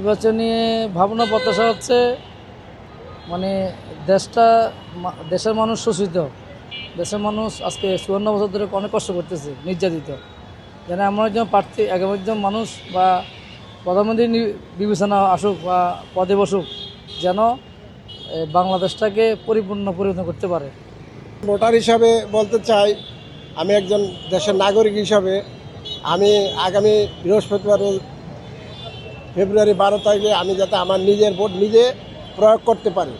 নির্বাচন নিয়ে ভাবনা প্রত্যাশা হচ্ছে মানে দেশের মানুষ শোষিত, দেশের মানুষ আজকে 54 বছর ধরে অনেক কষ্ট করতেছে, নির্যাতিত। যেন এমন একজন প্রার্থী, এমন একজন মানুষ বা প্রধানমন্ত্রী বিবেচনা আসুক বা পদে বসুক, যেন বাংলাদেশটাকে পরিবর্তন করতে পারে। ভোটার হিসাবে বলতে চাই, আমি একজন দেশের নাগরিক হিসাবে আমি আগামী বৃহস্পতিবার ফেব্রুয়ারি 12 তারিখে আমি যাতে আমার নিজের ভোট নিজে প্রয়োগ করতে পারি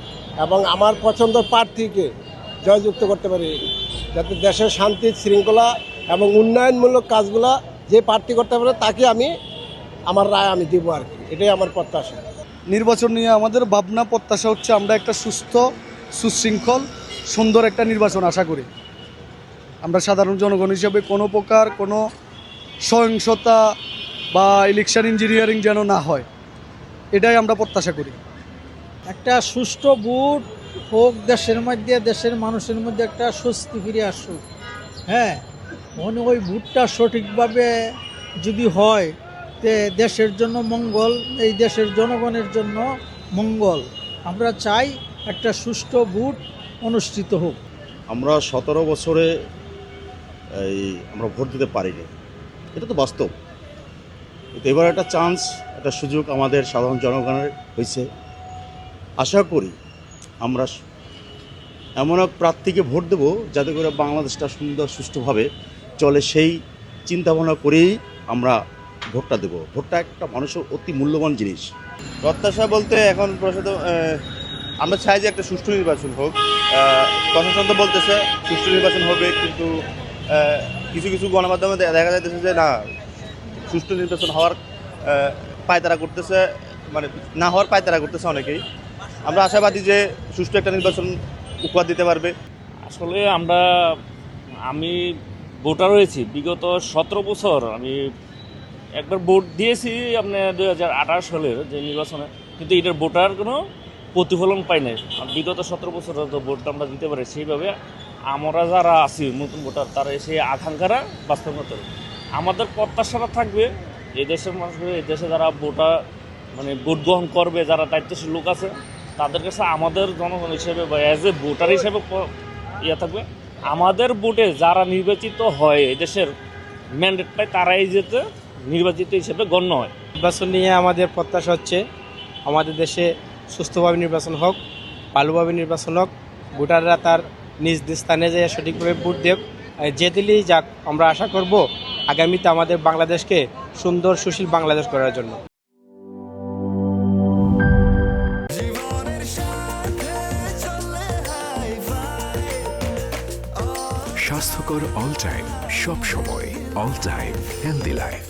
এবং আমার পছন্দের প্রার্থীকে জয়যুক্ত করতে পারি, যাতে দেশের শান্তি শৃঙ্খলা এবং উন্নয়নমূলক কাজগুলা যে প্রার্থী করতে পারে তাকে আমার রায় আমি দিব আর কি, এটাই আমার প্রত্যাশা। নির্বাচন নিয়ে আমাদের ভাবনা প্রত্যাশা হচ্ছে আমরা একটা সুস্থ, সুশৃঙ্খল, সুন্দর একটা নির্বাচন আশা করি। আমরা সাধারণ জনগণ হিসেবে কোনো প্রকার কোনো সহিংসতা বা ইলেকশন ইঞ্জিনিয়ারিং যেন না হয়, এটাই আমরা প্রত্যাশা করি। একটা সুষ্ঠু ভোট হোক দেশের মধ্যে, দেশের মানুষের মধ্যে একটা স্বস্তি ফিরে আসুক। হ্যাঁ, ওই ভোটটা সঠিকভাবে যদি হয় তে দেশের জন্য মঙ্গল, এই দেশের জনগণের জন্য মঙ্গল। আমরা চাই একটা সুষ্ঠু ভোট অনুষ্ঠিত হোক। আমরা 17 বছরে আমরা ভোট দিতে পারিনি, এটা তো বাস্তব। তো এবার একটা চান্স, একটা সুযোগ আমাদের সাধারণ জনগণের হয়েছে। আশা করি আমরা এমন এক প্রার্থীকে ভোট দেব যাতে করে বাংলাদেশটা সুন্দর সুষ্ঠুভাবে চলে, সেই চিন্তাভাবনা করেই আমরা ভোটটা দেব। ভোটটা একটা মানুষের অতি মূল্যবান জিনিস। প্রত্যাশা বলতে এখন প্রশ্ন আমরা চাই যে একটা সুষ্ঠু নির্বাচন হোক। প্রশাসন তো বলতেছে সুষ্ঠু নির্বাচন হবে, কিন্তু কিছু কিছু গণমাধ্যমে দেখা যাইতেছে যে না, সুষ্ঠু নির্বাচন হওয়ার পায়তারা করতেছে, মানে না হওয়ার পায়তারা করতেছে অনেকেই। আমরা আশাবাদী যে সুষ্ঠু একটা নির্বাচন উপহার দিতে পারবে। আসলে আমি ভোটার হয়েছি বিগত 17 বছর। আমি একবার ভোট দিয়েছি আপনার 2018 সালের যে নির্বাচনে, কিন্তু এটার ভোটার কোনো প্রতিফলন পাই নাই। বিগত 17 বছর তো ভোটটা আমরা দিতে পারি, সেইভাবে আমরা যারা আছি নতুন ভোটার, তারা সেই আকাঙ্ক্ষারা বাস্তবায়িত হবে। আমাদের প্রত্যাশাটা থাকবে এই দেশের মানুষ, এই দেশে যারা ভোট গ্রহণ করবে, যারা দায়িত্বশীল লোক আছে, তাদের কাছে আমাদের জনগণ হিসেবে বা অ্যাজ এ ভোটার হিসেবে থাকবে, আমাদের ভোটে যারা নির্বাচিত হয়, এই দেশের ম্যান্ডেট পায়, তারাই যেতে নির্বাচিত হিসেবে গণ্য হয়। নির্বাচন নিয়ে আমাদের প্রত্যাশা হচ্ছে আমাদের দেশে সুস্থভাবে নির্বাচন হোক, ভালোভাবে নির্বাচন হোক, ভোটাররা তার নিজ স্থানে যেয়ে সঠিকভাবে ভোট দেব। যে দিলেই যাক, আমরা আশা করব আগামীতে আমাদের বাংলাদেশকে সুন্দর সুশীল বাংলাদেশ করার জন্য। স্বাস্থ্যকর অল টাইম, সব সময় অল টাইম হেলদি লাইফ।